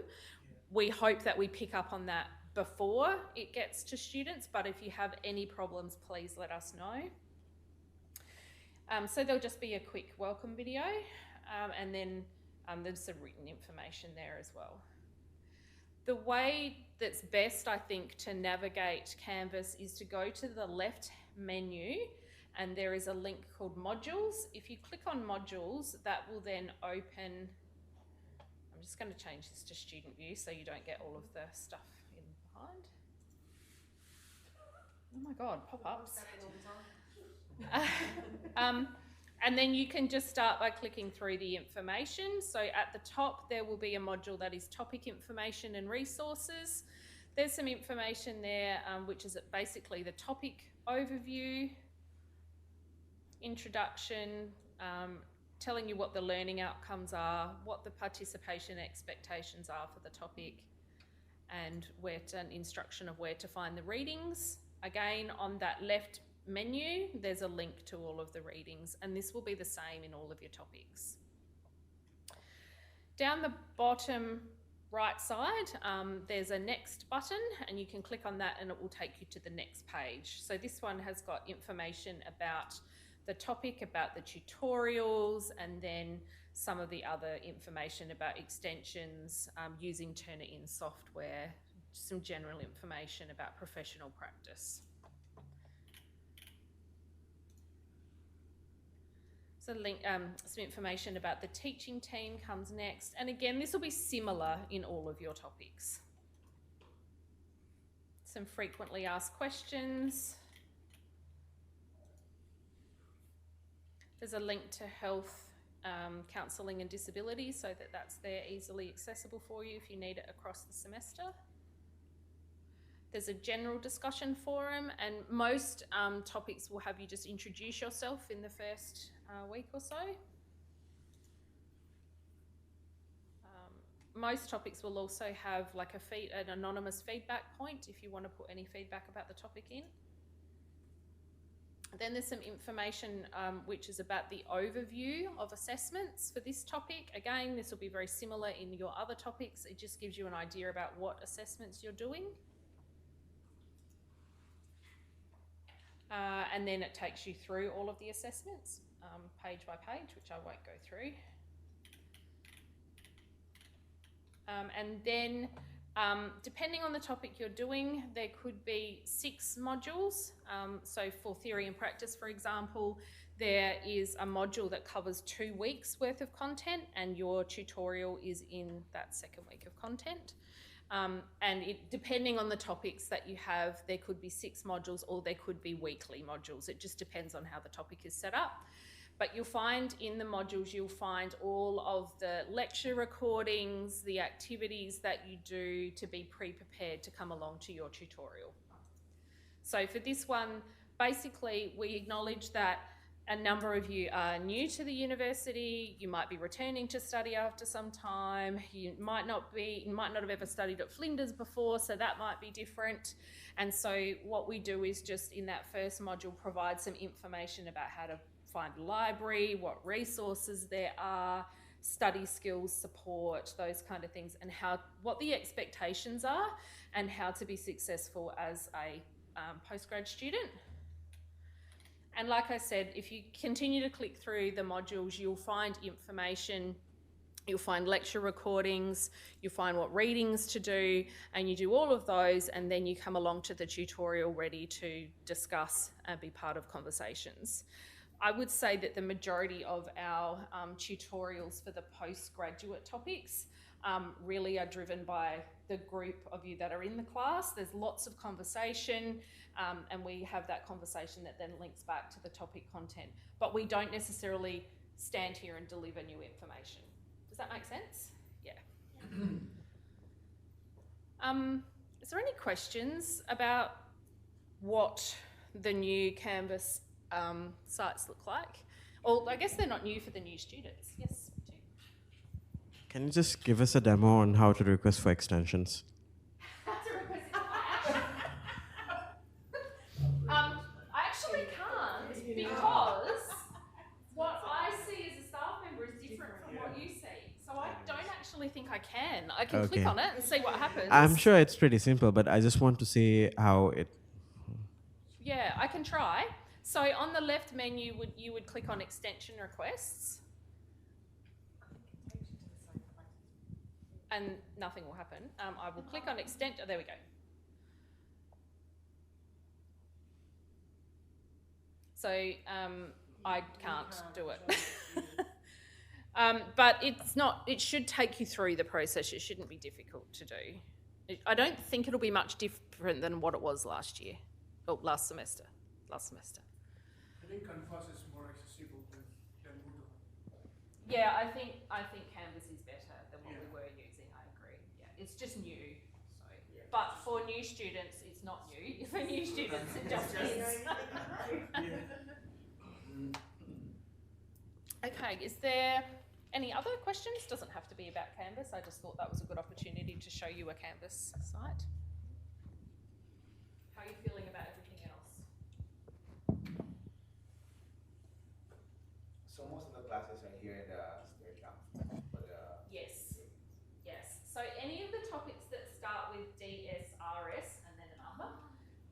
[SPEAKER 2] We hope that we pick up on that before it gets to students, but if you have any problems, please let us know. So there'll just be a quick welcome video, and then there's some written information there as well. The way that's best, I think, to navigate Canvas is to go to the left menu, and there is a link called Modules. If you click on Modules, that will then open, I'm just going to change this to student view so you don't get all of the stuff in behind. Oh my God, pop-ups. And then you can just start by clicking through the information. So at the top, there will be a module that is topic information and resources. There's some information there, which is basically the topic overview, introduction, telling you what the learning outcomes are, what the participation expectations are for the topic, and an instruction of where to find the readings. Again, on that left menu, there's a link to all of the readings, and this will be the same in all of your topics. Down the bottom right side, there's a next button, and you can click on that and it will take you to the next page. So this one has got information about the topic, about the tutorials, and then some of the other information about extensions, using Turnitin software, some general information about professional practice. So some information about the teaching team comes next. And again, this will be similar in all of your topics. Some frequently asked questions. There's a link to health, counselling and disability, so that's there easily accessible for you if you need it across the semester. There's a general discussion forum, and most topics will have you just introduce yourself in the first week or so. Most topics will also have like an anonymous feedback point if you want to put any feedback about the topic in. Then there's some information which is about the overview of assessments for this topic. Again, this will be very similar in your other topics. It just gives you an idea about what assessments you're doing. And then it takes you through all of the assessments, page by page, which I won't go through. And then, depending on the topic you're doing, there could be 6 modules. So for theory and practice, for example, there is a module that covers 2 weeks worth of content, and your tutorial is in that second week of content. And depending on the topics that you have, there could be 6 modules or there could be weekly modules. It just depends on how the topic is set up. But you'll find in the modules, you'll find all of the lecture recordings, the activities that you do to be pre-prepared to come along to your tutorial. So for this one, basically we acknowledge that a number of you are new to the university, you might be returning to study after some time, you might not have ever studied at Flinders before, so that might be different. And so what we do is just in that first module provide some information about how to find a library, what resources there are, study skills, support, those kind of things, and what the expectations are and how to be successful as a postgrad student. And like I said, if you continue to click through the modules, you'll find information, you'll find lecture recordings, you'll find what readings to do, and you do all of those, and then you come along to the tutorial ready to discuss and be part of conversations. I would say that the majority of our tutorials for the postgraduate topics really are driven by the group of you that are in the class. There's lots of conversation and we have that conversation that then links back to the topic content. But we don't necessarily stand here and deliver new information. Does that make sense? Yeah. Is there any questions about what the new Canvas sites look like? Well, I guess they're not new for the new students. Yes, Jim.
[SPEAKER 7] Can you just give us a demo on how to request for extensions?
[SPEAKER 2] That's a request. I actually can't because what I see as a staff member is different from what you see. So I don't actually think I can. I can click on it and see what happens.
[SPEAKER 7] I'm sure it's pretty simple, but I just want to see how it...
[SPEAKER 2] Yeah, I can try. So on the left menu, you would click on extension requests. And nothing will happen. I will click on extend, oh, there we go. So I can't do it. But it should take you through the process. It shouldn't be difficult to do. I don't think it'll be much different than what it was last year, or last semester.
[SPEAKER 5] I think Canvas is more accessible than Moodle.
[SPEAKER 2] Yeah, I think Canvas is better than what we were using. I agree. Yeah, it's just new. So, but for new students, it's not new. For new students, it just is. Okay, is there any other questions? Doesn't have to be about Canvas. I just thought that was a good opportunity to show you a Canvas site. How are you feeling about everything else?
[SPEAKER 9] So most of the classes are here in the stair camp.
[SPEAKER 2] Yes. So any of the topics that start with DSRS and then a number,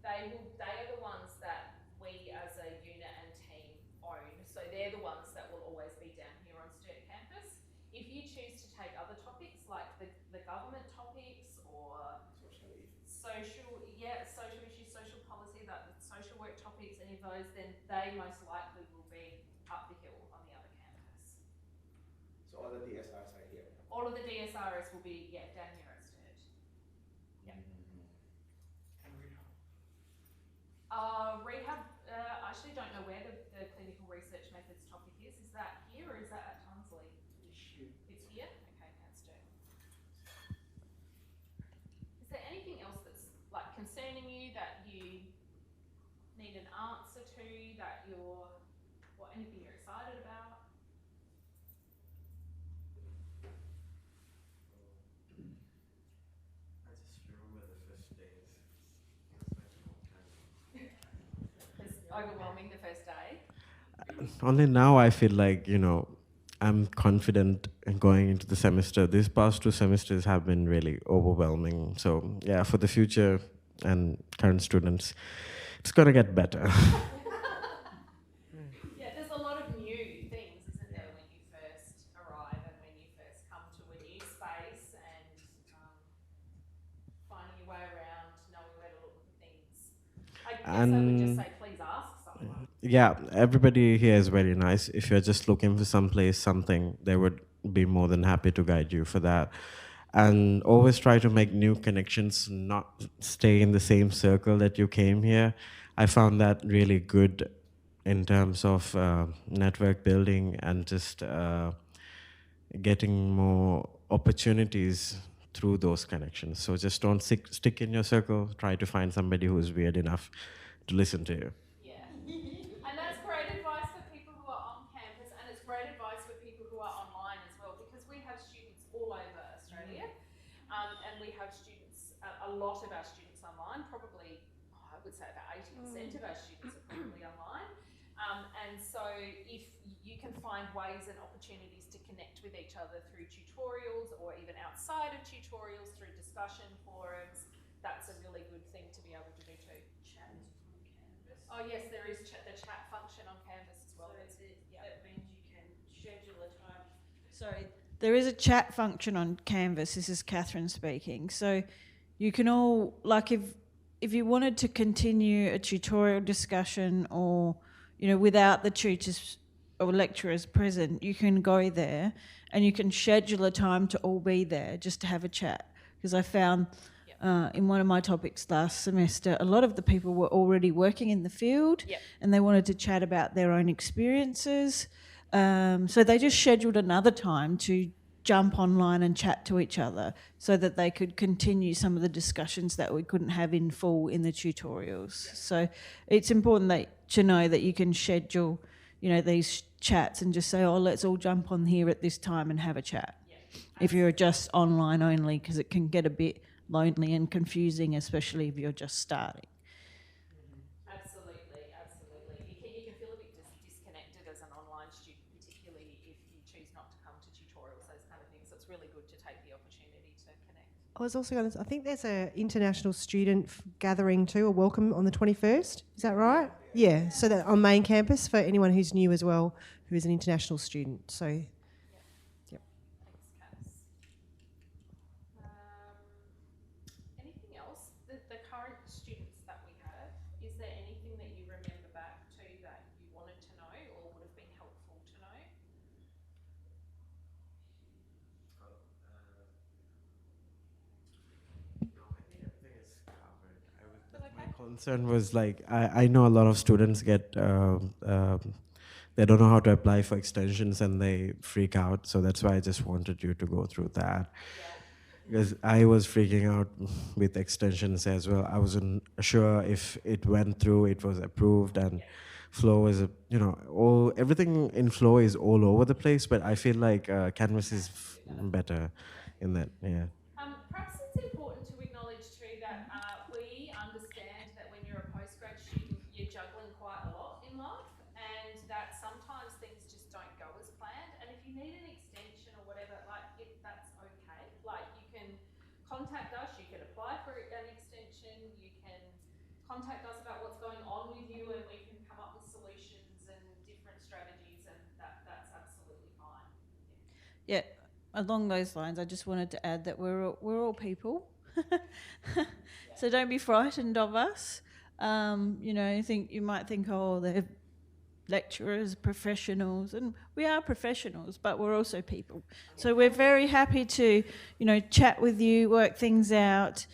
[SPEAKER 2] they are the ones that we as a unit and team own. So they're the ones that will always be down here on Sturt Campus. If you choose to take other topics like the government topics or social issues, social policy, the social work topics, any of those, then they most likely will be up the hill on the other campus.
[SPEAKER 9] So all the DSRs are here?
[SPEAKER 2] All of the DSRs will be, down here at Sturt. Yeah. Rehab, I actually don't know where the clinical research methods topic is. Is that here or is that at Tonsley? It's here. It's here? Okay, at Sturt. Is there anything else that's like concerning you that you need an answer to, that anything you're excited about?
[SPEAKER 7] I just remember the first days.
[SPEAKER 2] It's overwhelming the first day.
[SPEAKER 7] Only now I feel like, I'm confident in going into the semester. These past 2 semesters have been really overwhelming. So yeah, for the future and current students, it's going to get better.
[SPEAKER 2] Yeah, there's a lot of new things, isn't there, when you first arrive and when you first come to a new space and finding your way around, knowing where to look for things. I guess I would just say, please ask someone.
[SPEAKER 7] Yeah, everybody here is very nice. If you're just looking for something, they would be more than happy to guide you for that. And always try to make new connections, not stay in the same circle that you came here. I found that really good in terms of network building and just getting more opportunities through those connections. So just don't stick in your circle. Try to find somebody who's weird enough to listen to you.
[SPEAKER 2] Yeah. And that's great advice for people who are on campus, and it's great advice for people who are online as well, because we have students all over Australia, and we have students, a lot of our students online, probably, I would say about 80% of our students are probably online. And so if you can find ways and opportunities to connect with each other through tutorials or even outside of tutorials through discussion forums, that's a really good thing to be able to do too.
[SPEAKER 8] Chat on Canvas.
[SPEAKER 2] Oh yes, there is the chat function on Canvas as well.
[SPEAKER 8] So that means you can schedule a time.
[SPEAKER 4] Sorry, there is a chat function on Canvas. This is Catherine speaking. So you can all, like if you wanted to continue a tutorial discussion or, you know, without the tutors or lecturers present, you can go there and you can schedule a time to all be there just to have a chat. Because I found in one of my topics last semester, a lot of the people were already working in the field and they wanted to chat about their own experiences. So they just scheduled another time to jump online and chat to each other so that they could continue some of the discussions that we couldn't have in full in the tutorials. So it's important to know that you can schedule, you know, these chats and just say, oh, let's all jump on here at this time and have a chat. If you're just online only, because it can get a bit lonely and confusing, especially if you're just starting.
[SPEAKER 2] Absolutely, absolutely. You can feel a bit disconnected as an online student, particularly if you choose not to come to tutorials, those kind of things. So it's really good to take the opportunity to connect.
[SPEAKER 3] I was also going to, I think there's an international student gathering too, a welcome on the 21st. Is that right? Yeah, so that on main campus for anyone who's new as well, who is an international student. So, yep.
[SPEAKER 2] Thanks, Cass. Anything else? The current students that we have, is there anything that you remember back to that you wanted to know or would have been helpful to know?
[SPEAKER 7] My concern was like, I know a lot of students get, they don't know how to apply for extensions and they freak out. So that's why I just wanted you to go through that. Because I was freaking out with extensions as well. I wasn't sure if it went through, it was approved, and Flow is, you know, everything in Flow is all over the place, but I feel like Canvas is better in that, yeah.
[SPEAKER 2] Perhaps it's important to acknowledge too that we understand that when you're a postgrad student, you're juggling quite a lot in life, and that sometimes things just don't go as planned. And if you need an extension or whatever, like that's okay. Like you can contact us, you can apply for an extension, you can contact us about what's going on with you, and we can come up with solutions and different strategies, and that's absolutely fine.
[SPEAKER 4] Yeah. Along those lines, I just wanted to add that we're all people, so don't be frightened of us. You know, you might think, oh, they're lecturers, professionals, and we are professionals, but we're also people. So we're very happy to, you know, chat with you, work things out.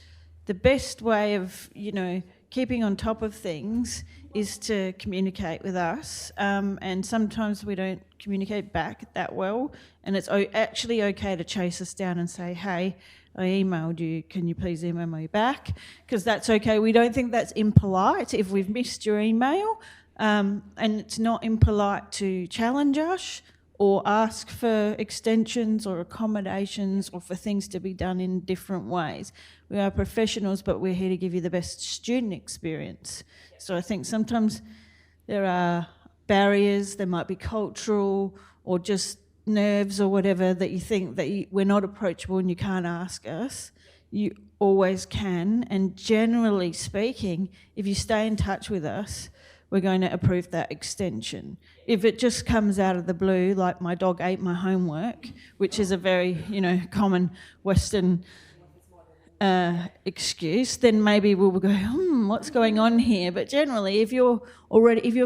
[SPEAKER 4] The best way of, you know, keeping on top of things is to communicate with us, and sometimes we don't communicate back that well, and it's actually okay to chase us down and say, hey, I emailed you, can you please email me back? Because that's okay. We don't think that's impolite if we've missed your email, and it's not impolite to challenge us or ask for extensions or accommodations or for things to be done in different ways. We are professionals, but we're here to give you the best student experience. So I think sometimes there are barriers, there might be cultural or just nerves or whatever that you think that we're not approachable and you can't ask us. You always can, and generally speaking, if you stay in touch with us, we're going to approve that extension. If it just comes out of the blue, like my dog ate my homework, which is a very, you know, common Western excuse, then maybe we'll go, what's going on here? But generally, if you're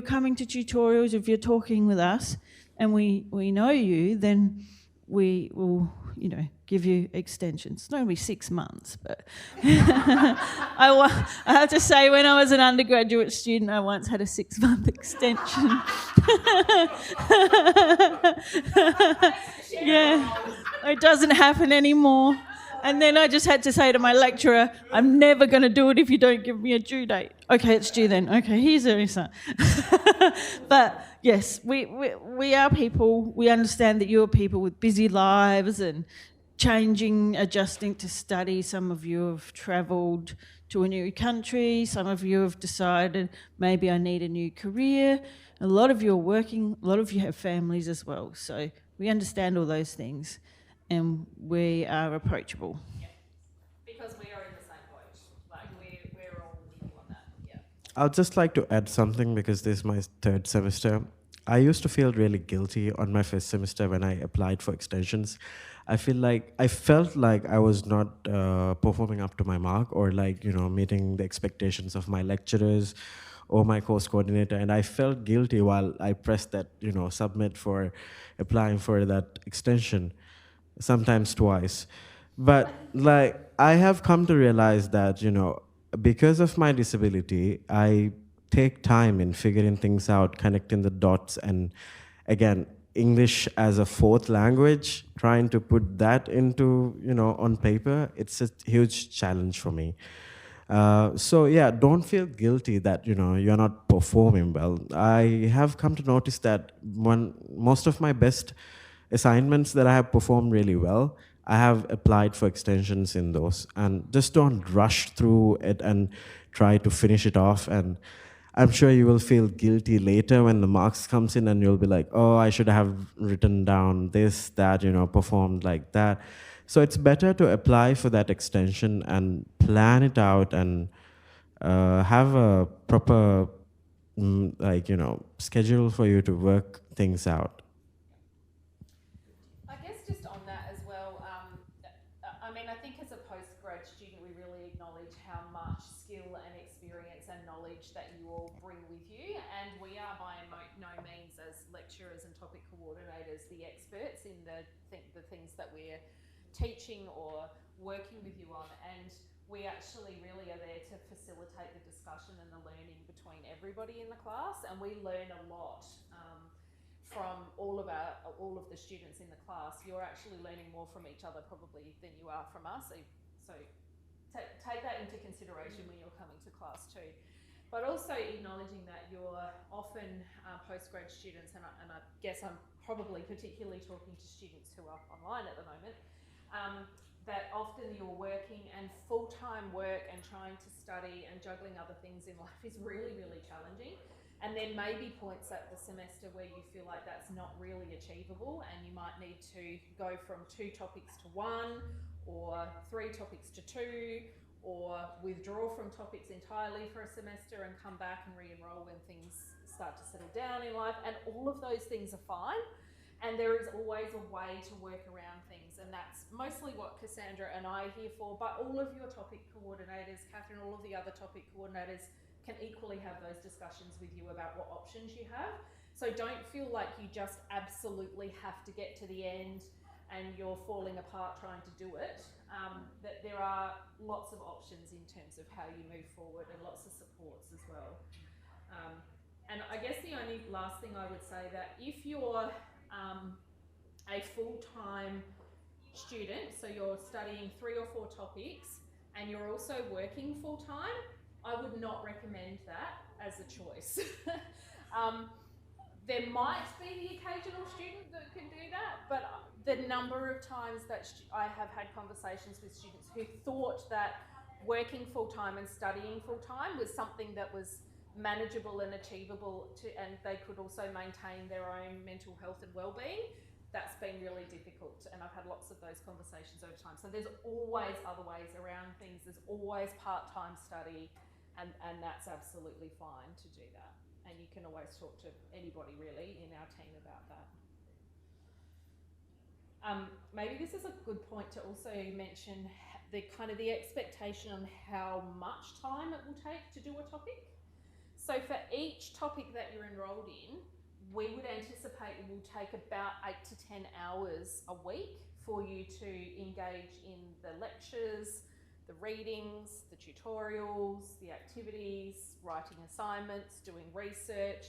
[SPEAKER 4] coming to tutorials, if you're talking with us, and we know you, then we will, give you extensions. It's not going to be 6 months, but I have to say, when I was an undergraduate student, I once had a 6-month extension. Yeah, it doesn't happen anymore. And then I just had to say to my lecturer, I'm never going to do it if you don't give me a due date. Okay, it's due then. Okay, here's the answer. But yes, we are people. We understand that you're people with busy lives and changing, adjusting to study. Some of you have travelled to a new country. Some of you have decided maybe I need a new career. A lot of you are working. A lot of you have families as well. So we understand all those things. And we are approachable.
[SPEAKER 2] Yeah. Because we are in the same boat. Like, we're all with you on that. Yeah.
[SPEAKER 7] I'd just like to add something because this is my 3rd semester. I used to feel really guilty on my 1st semester when I applied for extensions. I felt like I was not performing up to my mark, or meeting the expectations of my lecturers or my course coordinator, and I felt guilty while I pressed that submit for applying for that extension. Sometimes twice. But I have come to realize that, because of my disability, I take time in figuring things out, connecting the dots, and again, English as a 4th language, trying to put that into, on paper, it's a huge challenge for me. So yeah, don't feel guilty that, you're not performing well. I have come to notice that most of my best assignments that I have performed really well, I have applied for extensions in those, and just don't rush through it and try to finish it off. And I'm sure you will feel guilty later when the marks comes in, and you'll be like, oh, I should have written down this, that, performed like that. So it's better to apply for that extension and plan it out and have a proper schedule for you to work things out.
[SPEAKER 2] I guess just on that as well, I think as a postgrad student, we really acknowledge how much skill and experience and knowledge that you all bring with you, and we are by no means, as lecturers and topic coordinators, the experts in the things that we're teaching or working with you on, and we actually really are there to facilitate the discussion and the learning between everybody in the class, and we learn a lot from all of the students in the class. You're actually learning more from each other probably than you are from us. So take that into consideration when you're coming to class too. But also acknowledging that you're often postgrad students, and I guess I'm probably particularly talking to students who are online at the moment, that often you're working, and full-time work and trying to study and juggling other things in life is really, really challenging. And there may be points at the semester where you feel like that's not really achievable, and you might need to go from 2 topics to 1, or 3 topics to 2, or withdraw from topics entirely for a semester and come back and re-enroll when things start to settle down in life. And all of those things are fine, and there is always a way to work around things, and that's mostly what Cassandra and I are here for. But all of your topic coordinators, Catherine, all of the other topic coordinators can equally have those discussions with you about what options you have. So don't feel like you just absolutely have to get to the end and you're falling apart trying to do it. That there are lots of options in terms of how you move forward, and lots of supports as well. And I guess the only last thing I would say, that if you're a full-time student, so you're studying 3 or 4 topics and you're also working full-time, I would not recommend that as a choice. There might be the occasional student that can do that, but the number of times that I have had conversations with students who thought that working full-time and studying full-time was something that was manageable and achievable, and they could also maintain their own mental health and well-being, that's been really difficult. And I've had lots of those conversations over time. So there's always other ways around things. There's always part-time study, and that's absolutely fine to do that. And you can always talk to anybody really in our team about that. Maybe this is a good point to also mention the expectation on how much time it will take to do a topic. So for each topic that you're enrolled in, we would anticipate it will take about 8 to 10 hours a week for you to engage in the lectures, the readings, the tutorials, the activities, writing assignments, doing research.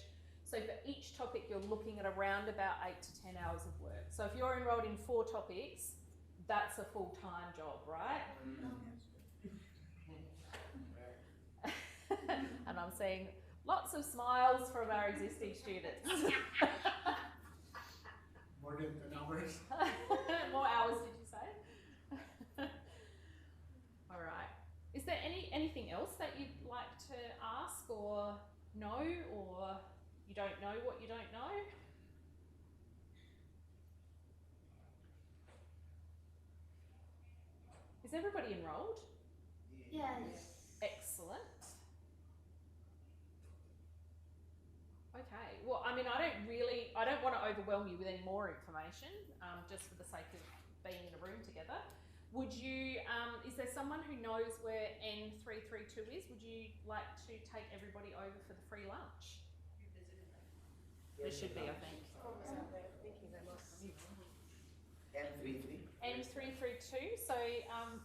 [SPEAKER 2] So for each topic, you're looking at around about 8 to 10 hours of work. So if you're enrolled in 4 topics, that's a full-time job, right? And I'm seeing lots of smiles from our existing students.
[SPEAKER 5] More than 10 hours.
[SPEAKER 2] More hours, did you say? All right. Is there anything else that you'd like to ask or know, or you don't know what you don't know? Is everybody enrolled?
[SPEAKER 10] Yes.
[SPEAKER 2] Excellent. Okay, well, I mean, I don't want to overwhelm you with any more information, just for the sake of being in a room together. Would you, is there someone who knows where N332 is? Would you like to take everybody over for the free lunch? There should be, I think. N332, so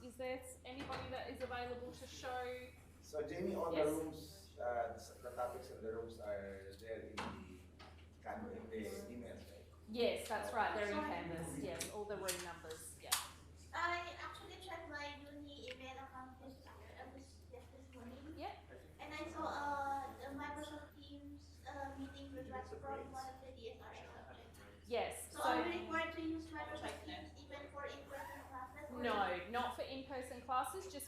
[SPEAKER 2] is there anybody that is available to show?
[SPEAKER 9] So Jamie, all
[SPEAKER 2] Yes.
[SPEAKER 9] the rooms, the topics in the rooms are there in the email, right?
[SPEAKER 2] Yes, that's right, they're in Canvas, yes, all the room numbers, yeah.
[SPEAKER 10] I actually checked my uni email account this morning.
[SPEAKER 2] Yeah.
[SPEAKER 10] And I saw the Microsoft Teams meeting request from one of the DSR subjects.
[SPEAKER 2] Yes,
[SPEAKER 10] So are we required to use Microsoft Teams even for in-person classes? or
[SPEAKER 2] no, not for in-person classes, just